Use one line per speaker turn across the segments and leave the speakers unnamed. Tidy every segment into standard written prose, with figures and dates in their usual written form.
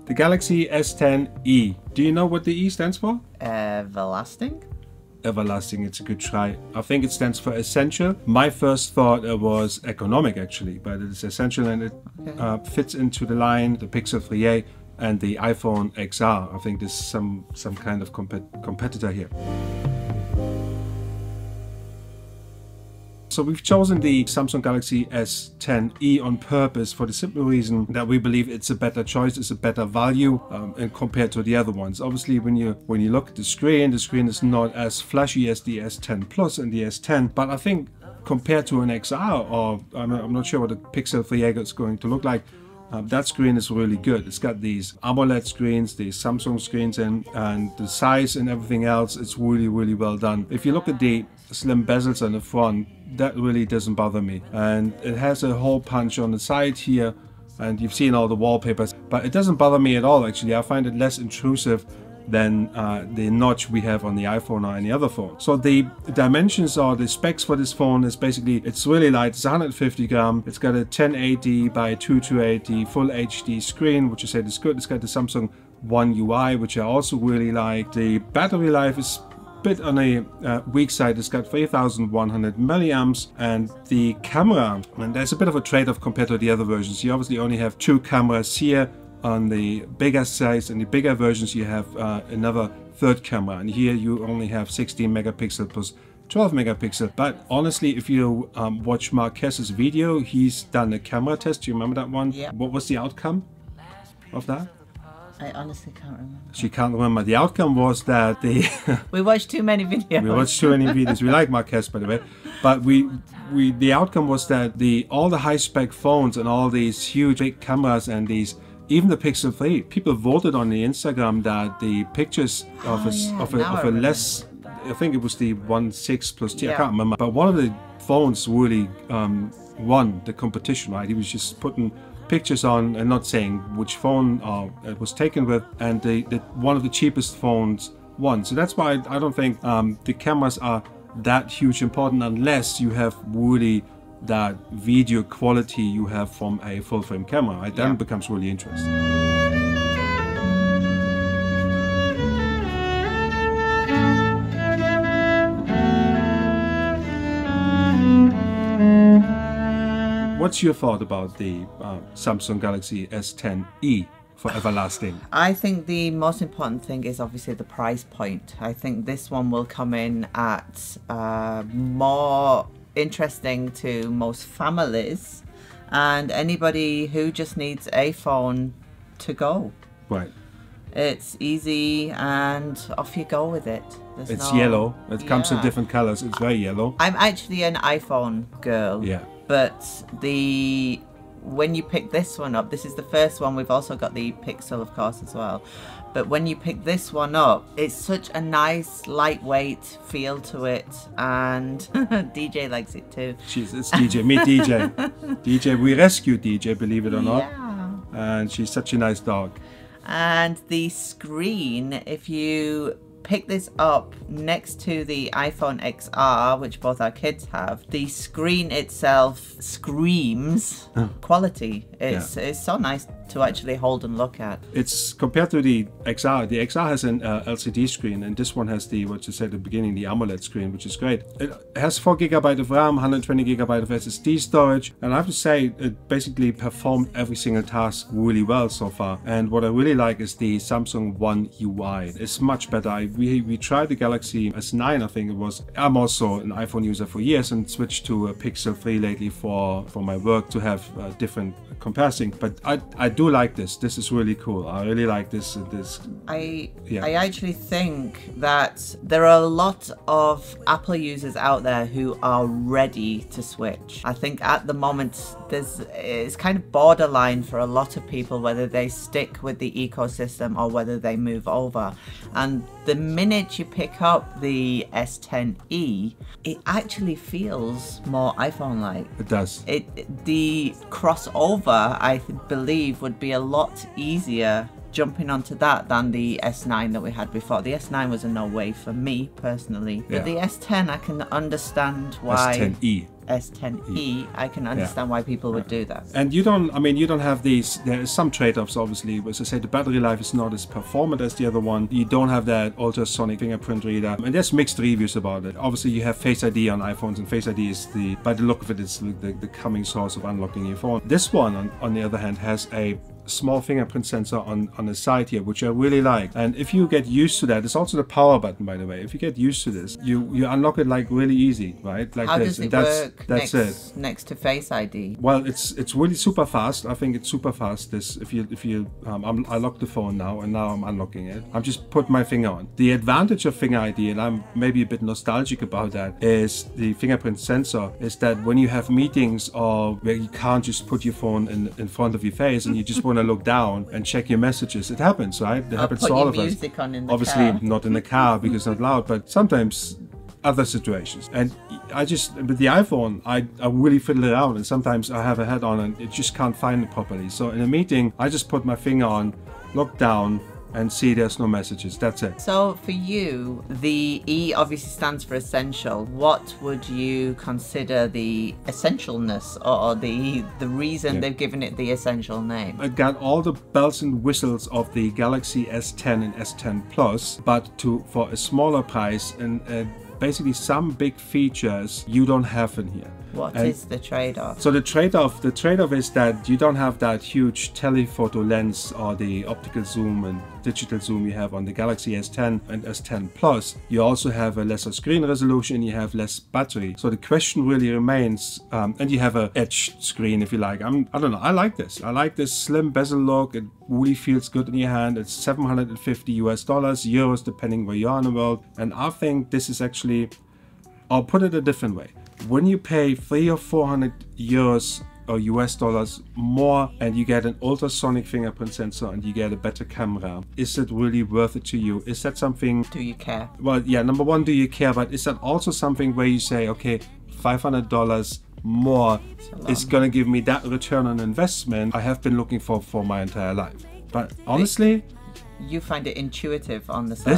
The Galaxy S10e. Do you know what the E stands for?
Everlasting?
Everlasting, it's a good try. I think it stands for essential. My first thought was economic actually, but it's essential and it fits into the line, the Pixel 3a and the iPhone XR. I think there's some kind of competitor here. So we've chosen the Samsung Galaxy S10e on purpose for the simple reason that we believe it's a better choice, it's a better value and compared to the other ones. Obviously, when you look at the screen is not as flashy as the S10 Plus and the S10, but I think compared to an XR, or I'm not sure what the Pixel 3a is going to look like, that screen is really good. It's got these AMOLED screens, these Samsung screens, and the size and everything else, it's really well done. If you look at the slim bezels on the front, that really doesn't bother me, and it has a hole punch on the side here, and you've seen all the wallpapers, but it doesn't bother me at all actually. I find it less intrusive than the notch we have on the iPhone or any other phone. So the dimensions or the specs for this phone is basically, it's really light, it's 150 gram, it's got a 1080 by 2280 full HD screen, which I said is good. It's got the Samsung One UI, which I also really like. The battery life is bit on a weak side. It's got 3100 milliamps, and the camera, and there's a bit of a trade-off compared to the other versions. You obviously only have 2 cameras here on the bigger size, and the bigger versions you have another third camera, and here you only have 16 megapixel plus 12 megapixel. But honestly, if you watch Marquez's video, he's done a camera test. Do you remember that one?
Yeah.
What was the outcome of that?
I honestly can't remember.
She can't remember. The outcome was that the
we watched too many videos.
We watched too many videos. We like Marquez, by the way, but the outcome was that all the high spec phones and all these huge big cameras and even the Pixel 3, people voted on the Instagram that the pictures of a less, I think it was the 1.6 plus T, I can't remember, but one of the phones really won the competition, right? He was just putting pictures on and not saying which phone it was taken with, and the one of the cheapest phones won. So that's why I don't think the cameras are that huge important unless you have really that video quality you have from a full frame camera. Right? Then it becomes really interesting. What's your thought about the Samsung Galaxy S10e for everlasting?
I think the most important thing is obviously the price point. I think this one will come in at more interesting to most families and anybody who just needs a phone to go.
Right.
It's easy and off you go with it.
It's yellow. It comes in different colors. It's very yellow.
I'm actually an iPhone girl.
Yeah.
But when you pick this one up, this is the first one. We've also got the Pixel, of course, as well. But when you pick this one up, it's such a nice, lightweight feel to it. And DJ likes it too.
It's DJ. Meet DJ. DJ, we rescued DJ, believe it or not.
Yeah.
And she's such a nice dog.
And the screen, if you pick this up next to the iPhone XR, which both our kids have, the screen itself screams quality. It's so nice to actually hold and look at. It's
compared to the XR. The XR has an LCD screen, and this one has the, what you said at the beginning, the AMOLED screen, which is great. It has 4 GB of RAM, 120 GB of SSD storage, and I have to say it basically performed every single task really well so far. And what I really like is the Samsung One UI. It's much better. We tried the Galaxy S9, I think it was. I'm also an iPhone user for years and switched to a Pixel 3 lately for my work to have different comparison. But I do like this. This is really cool. I really like this.
I actually think that there are a lot of Apple users out there who are ready to switch. I think at the moment it's kind of borderline for a lot of people whether they stick with the ecosystem or whether they move over. And the minute you pick up the S10e, it actually feels more iPhone-like.
It does.
The crossover, I believe, would be a lot easier jumping onto that than the S9 that we had before. The S9 was a no way for me personally, but the S10, I can understand why.
S10e.
S10e, I can understand why people would do that.
And you don't, I mean, you don't have these, there is some trade-offs obviously. As I say, the battery life is not as performant as the other one. You don't have that ultrasonic fingerprint reader. And there's mixed reviews about it. Obviously you have Face ID on iPhones, and Face ID is the, by the look of it, is the coming source of unlocking your phone. This one, on the other hand, has a small fingerprint sensor on the side here, which I really like. And if you get used to that, it's also the power button, by the way. If you get used to this, you unlock it like really easy, right? Like
how
this.
does it work next to Face ID?
Well, it's really super fast. I think it's super fast. This if you I locked the phone now, and now I'm unlocking it. I'm just putting my finger on. The advantage of Finger ID, and I'm maybe a bit nostalgic about that, is the fingerprint sensor. Is that when you have meetings or where you can't just put your phone in front of your face and you just want to look down and check your messages, it happens, right? It happens to all of us. Obviously not in the car because it's not loud, but sometimes other situations. And I just, with the iPhone, I really fiddle around, and sometimes I have a head on and it just can't find it properly. So in a meeting, I just put my finger on, look down, and see there's no messages. That's it.
So for you, the E obviously stands for essential. What would you consider the essentialness, or the reason they've given it the essential name?
It got all the bells and whistles of the Galaxy S10 and S10 Plus, but for a smaller price, and basically some big features you don't have in here.
What is the trade-off? So
the trade-off is that you don't have that huge telephoto lens or the optical zoom and digital zoom you have on the Galaxy S10 and S10 Plus. You also have a lesser screen resolution, you have less battery. So the question really remains, and you have a edge screen if you like. I don't know, I like this. I like this slim bezel look. It really feels good in your hand. It's $750 US, euros, depending where you are in the world. And I think this is actually, I'll put it a different way. When you pay 300 or 400 euros or US dollars more and you get an ultrasonic fingerprint sensor and you get a better camera, is it really worth it to you? Is that something?
Do you care?
Well, yeah, number one, do you care? But is that also something where you say, okay, $500 more is gonna give me that return on investment I have been looking for my entire life? But honestly,
you find it intuitive on the side.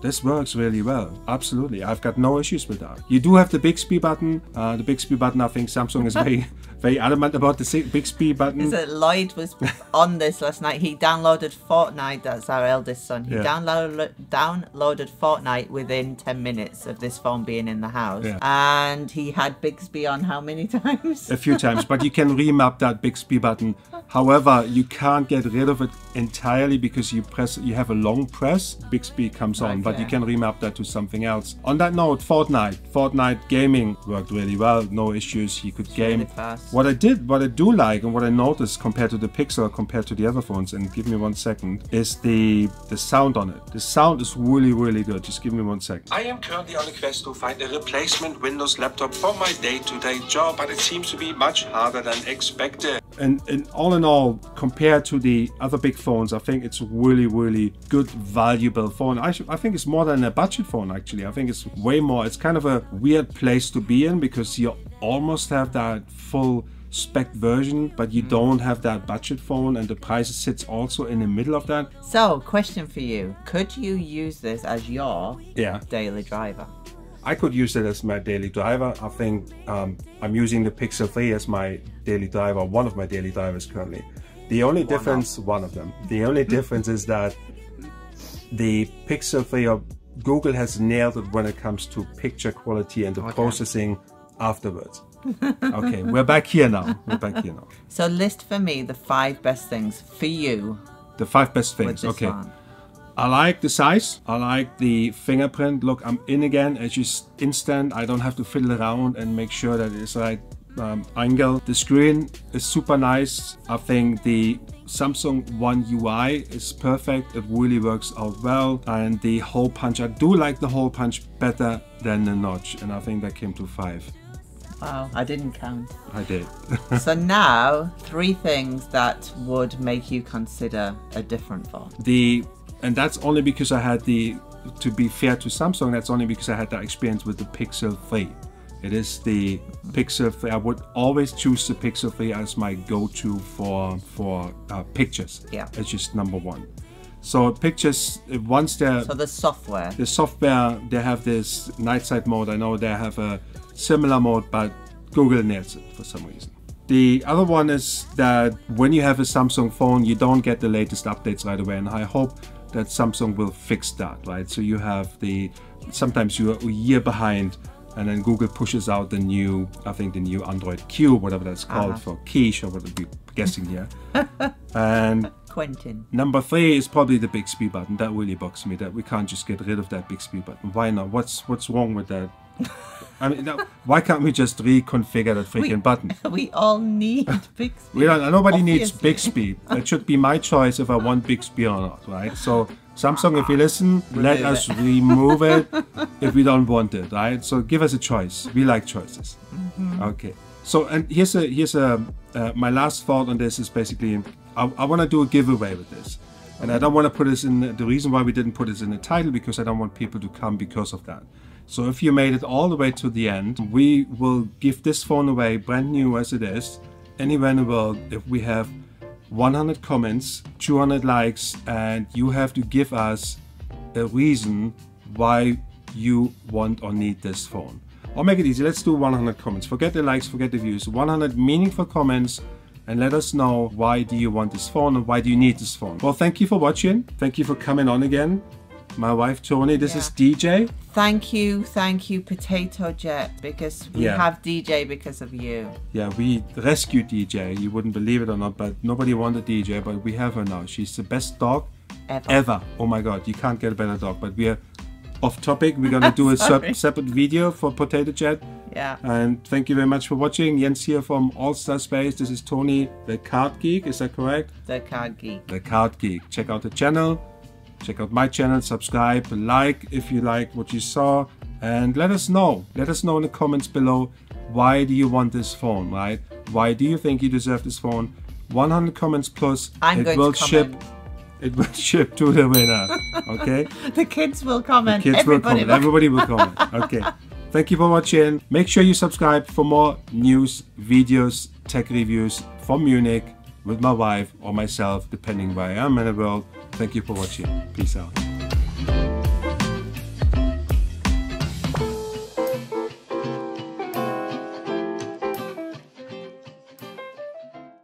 This works really well. Absolutely, I've got no issues with that. You do have the Bixby button. The Bixby button, I think Samsung is very adamant about the Bixby button.
Is it Lloyd was on this last night? He downloaded Fortnite. That's our eldest son. He downloaded Fortnite within 10 minutes of this phone being in the house, and he had Bixby on how many times?
A few times, but you can remap that Bixby button. However, you can't get rid of it entirely because you have a long press, Bixby comes on, but you can remap that to something else. On that note, Fortnite gaming worked really well, no issues. You could game.
Really fast.
What I do like, and what I noticed compared to the Pixel, compared to the other phones, and give me 1 second, is the sound on it. The sound is really, really good. Just give me 1 second. I am currently on a quest to find a replacement Windows laptop for my day-to-day job, but it seems to be much harder than expected. And all in all, compared to the other big phones, I think it's really, really good, valuable phone. I think it's more than a budget phone, actually. I think it's way more. It's kind of a weird place to be in because you almost have that full spec version, but you don't have that budget phone, and the price sits also in the middle of that.
So, question for you. Could you use this as your daily driver?
I could use it as my daily driver. I think I'm using the Pixel 3 as my daily driver, one of my daily drivers currently. The only difference, one of them. The only difference is that the Pixel 3, or Google has nailed it when it comes to picture quality and the processing afterwards. Okay, we're back here now.
So list for me the 5 best things for you.
The 5 best things, okay.
One.
I like the size, I like the fingerprint. Look, I'm in again, it's just instant. I don't have to fiddle around and make sure that it's right angle. The screen is super nice. I think the Samsung One UI is perfect. It really works out well. And the hole punch, I do like the hole punch better than the notch, and I think that came to 5.
Wow, I didn't count.
I did.
So now, 3 things that would make you consider a different phone.
And that's only because I had to be fair to Samsung, that's only because I had that experience with the Pixel 3. It is the Pixel 3. I would always choose the Pixel 3 as my go-to for pictures.
Yeah.
It's just number 1. So pictures, once they're...
So the software.
The software, they have this night sight mode. I know they have a similar mode, but Google nails it for some reason. The other one is that when you have a Samsung phone, you don't get the latest updates right away, and I hope that Samsung will fix that, right? So you have sometimes you're a year behind, and then Google pushes out the new, I think the new Android Q, whatever that's called, for quiche or what we're guessing here. And
Quentin.
Number 3 is probably the Bixby button. That really bugs me, that we can't just get rid of that Bixby button. Why not? What's wrong with that? I mean, why can't we just reconfigure that freaking button?
We all need Bixby.
Nobody needs Bixby. It should be my choice if I want Bixby or not, right? So Samsung, if you listen, let us remove it if we don't want it, right? So give us a choice. We like choices. Okay. So, and here's my last thought on this is basically, I want to do a giveaway with this. And I don't want to put this in, the reason why we didn't put this in the title, because I don't want people to come because of that. So if you made it all the way to the end, we will give this phone away brand new as it is, anywhere in the world, if we have 100 comments, 200 likes, and you have to give us a reason why you want or need this phone. Or make it easy, let's do 100 comments. Forget the likes, forget the views. 100 meaningful comments, and let us know why do you want this phone and why do you need this phone. Well, thank you for watching. Thank you for coming on again. My wife Tony, this is DJ.
Thank you, Potato Jet, because we have DJ because of you. Yeah,
we rescued DJ. You wouldn't believe it or not, but nobody wanted DJ, but we have her now. She's the best dog ever. Oh my God, you can't get a better dog. But we are off topic. We're gonna do a separate video for Potato Jet.
Yeah.
And thank you very much for watching. Jens here from All Star Space. This is Tony, the Card Geek. Is that correct?
The Card Geek.
The Card Geek. Check out the channel. Check out my channel, subscribe, like if you like what you saw, and let us know. Let us know in the comments below, why do you want this phone, right? Why do you think you deserve this phone? 100 comments plus, it will ship to the winner, okay?
The kids will comment.
The kids will comment. Everybody will comment. Okay. Thank you for watching. Make sure you subscribe for more news, videos, tech reviews from Munich with my wife or myself, depending where I am in the world. Thank you for watching. Peace out.